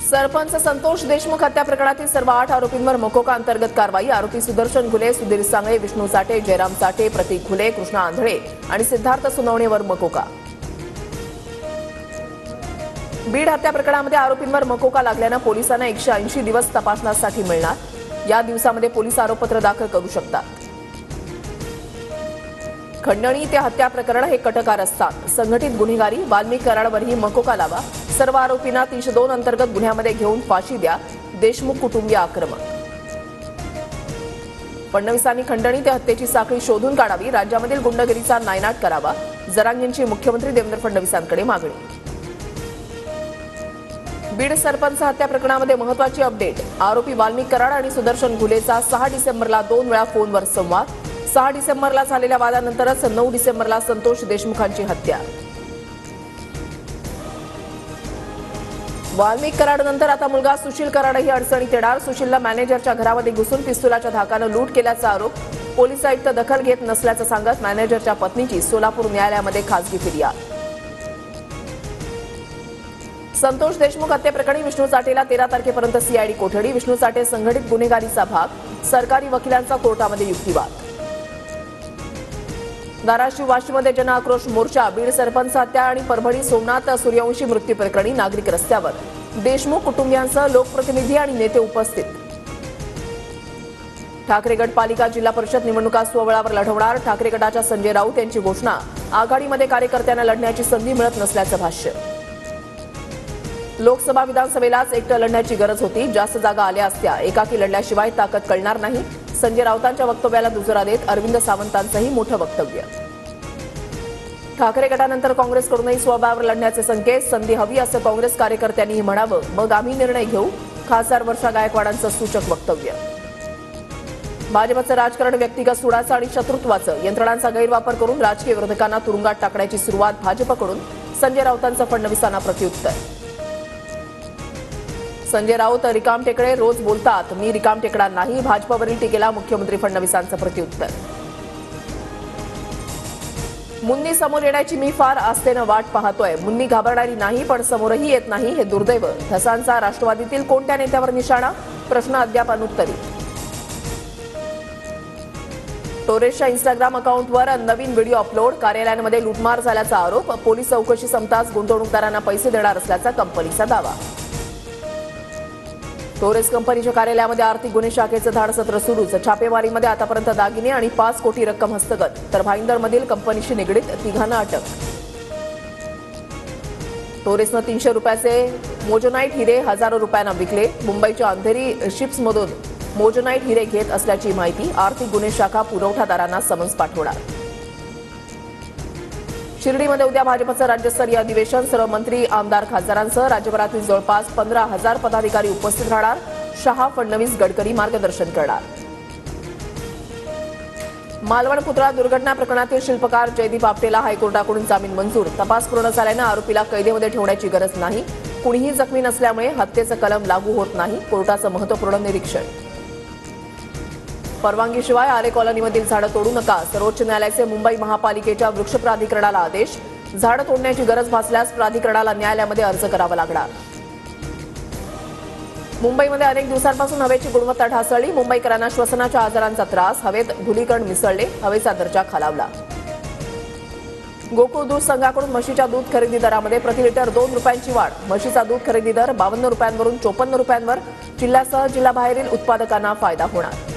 सरपंच संतोष देशमुख हत्या प्रकरणातील सर्व 8 आरोपींवर मकोका अंतर्गत कारवाई। आरोपी सुदर्शन घुले, सुधीर सांगळे, विष्णू साठे, जयराम साठे, प्रतीक घुले, कृष्णा आंधळे आणि सिद्धार्थ सुनावणेवर मकोका। बीड हत्या प्रकरणामध्ये आरोपींवर मकोका लागल्यानं पोलिसांना 180 दिवस तपासण्यासाठी मिळणार। या दिवसामध्ये पोलीस आरोपपत्र दाखल करू शकतात। खंडणी ते हत्या प्रकरण हे कटकार असतात। संघटित गुन्हेगारी, वाल्मिक कराडवरही मकोका लावा। सर्व आरोपींना 302 अंतर्गत गुन्ह्यामध्ये घेऊन फाशी द्या। देशमुख कुटुंबीय आक्रमक। फडणवीसांनी खंडणी ते हत्येची साखळी शोधून काढावी। राज्यामधील गुंडगिरीचा नायनाट करावा। जरांगेंची मुख्यमंत्री देवेंद्र फडणवीसांकडे मागणी। बीड सरपंच हत्या प्रकरणामध्ये महत्त्वाची अपडेट। आरोपी वाल्मिक कराड आणि सुदर्शन घुलेचा 6 डिसेंबरला 2 वेळा फोनवर संवाद। 6 डिसेंबरला झालेल्या वादानंतरच 9 डिसेंबरला संतोष देशमुखांची हत्या। वाल्मिक कराडनंतर आता मुलगा सुशील कराडही अडचणीत येणार। सुशीलला मॅनेजरच्या घरामध्ये घुसून पिस्तुलाच्या धाकानं लूट केल्याचा आरोप। पोलीस आयुक्त दखल घेत नसल्याचं सांगत मॅनेजरच्या पत्नीची सोलापूर न्यायालयामध्ये खासगी फिर्याद। संतोष देशमुख हत्येप्रकरणी विष्णू साठेला 13 तारखेपर्यंत सीआयडी कोठडी। विष्णू साठे संघटित गुन्हेगारीचा भाग। सरकारी वकिलांचा कोर्टामध्ये युक्तिवाद। धाराशिव वाशीमध्ये जनआक्रोश मोर्चा। बीड सरपंच हत्या आणि परभणी सोमनाथ सूर्यवंशी मृत्यू प्रकरणी नागरिक रस्त्यावर। देशमुख कुटुंबियांसह लोकप्रतिनिधी आणि नेते उपस्थित। ठाकरे गट पालिका जिल्हा परिषद निवडणुका स्वबळावर लढवणार। ठाकरे गटाच्या संजय राऊत यांची घोषणा। आघाडीमध्ये कार्यकर्त्यांना लढण्याची संधी मिळत नसल्याचं भाष्य। लोकसभा विधानसभेलाच एकटं लढण्याची गरज होती। जास्त जागा आल्या असत्या। एकाकी लढल्याशिवाय ताकद कळणार नाही। संजय राऊतांच्या वक्तव्याला दुजोरा देत अरविंद सावंतांचंही मोठं वक्तव्य। ठाकरे गटानंतर काँग्रेसकडूनही स्वबळावर लढण्याचे संकेत। संधी हवी असं काँग्रेस कार्यकर्त्यांनीही म्हणावं, मग आम्ही निर्णय घेऊ। खासदार वर्षा गायकवाडांचं सूचक वक्तव्य। भाजपचं राजकारण व्यक्तिगत सुडाचं आणि शत्रुत्वाचं। यंत्रणांचा गैरवापर करून राजकीय विरोधकांना तुरुंगात टाकण्याची सुरुवात भाजपकडून। संजय राऊतांचं फडणवीसांना प्रत्युत्तर। संजय राऊत रिकामटेकडे रोज बोलतात, मी रिकामटेकडा नाही। भाजपवरील टीकेला मुख्यमंत्री फडणवीसांचं प्रत्युत्तर। मुन्नी समोर येण्याची मी फार आस्थेनं वाट पाहतोय। मुन्नी घाबरणारी नाही, पण समोरही येत नाही, हे दुर्दैव। ठसांचा राष्ट्रवादीतील कोणत्या नेत्यावर निशाणा? प्रश्न अद्याप अनुत्तरित। टोरेसच्या इंस्टाग्राम अकाउंटवर नवीन व्हिडिओ अपलोड। कार्यालयांमध्ये लूटमार झाल्याचा आरोप। पोलीस चौकशी संपताच गुंतवणूकदारांना पैसे देणार असल्याचा कंपनीचा दावा। टोरेस कंपनीच्या कार्यालयामध्ये आर्थिक गुन्हे शाखेचं धाडसत्र सुरूच। छापेमारीमध्ये आतापर्यंत दागिने आणि 5 कोटी रक्कम हस्तगत। तर भाईंदरमधील कंपनीशी निगडीत 3घांना अटक। टोरेसनं 300 रुपयाचे मोजोनाईट हिरे हजारो रुपयांना विकले। मुंबईच्या अंधेरी शिप्समधून मोजोनाईट हिरे घेत असल्याची माहिती। आर्थिक गुन्हे शाखा पुरवठादारांना समन्स पाठवणार। शिर्डीमध्ये उद्या भाजपचं राज्यस्तरीय अधिवेशन। सर्व मंत्री, आमदार, खासदारांसह राज्यभरातील जवळपास 15,000 पदाधिकारी उपस्थित राहणार। शहा, फडणवीस, गडकरी मार्गदर्शन करणार। मालवण पुतळा दुर्घटना प्रकरणातील शिल्पकार जयदीप आपटेला हायकोर्टाकडून जामीन मंजूर। तपास पूर्ण झाल्यानं आरोपीला कैदेमध्ये ठेवण्याची गरज नाही। कुणीही जखमी नसल्यामुळे हत्येचं कलम लागू होत नाही। कोर्टाचं महत्त्वपूर्ण निरीक्षण। परवानगीशिवाय आरे कॉलनीमधील झाडं तोडू नका। सर्वोच्च न्यायालयाचे मुंबई महापालिकेच्या वृक्ष प्राधिकरणाला आदेश। झाडं तोडण्याची गरज भासल्यास प्राधिकरणाला न्यायालयामध्ये अर्ज करावा लागणार। मुंबईमध्ये अनेक दिवसांपासून हवेची गुणवत्ता ढासळली। मुंबईकरांना श्वसनाच्या आजारांचा त्रास। हवेत धुलीकण मिसळले। हवेचा दर्जा खालावला। गोकुळ दूध संघाकडून म्हशीच्या दूध खरेदी दरामध्ये प्रति लिटर 2 रुपयांची वाढ। म्हशीचा दूध खरेदी दर 52 रुपयांवरून 54 रुपयांवर। जिल्ह्यासह जिल्ह्याबाहेरील उत्पादकांना फायदा होणार।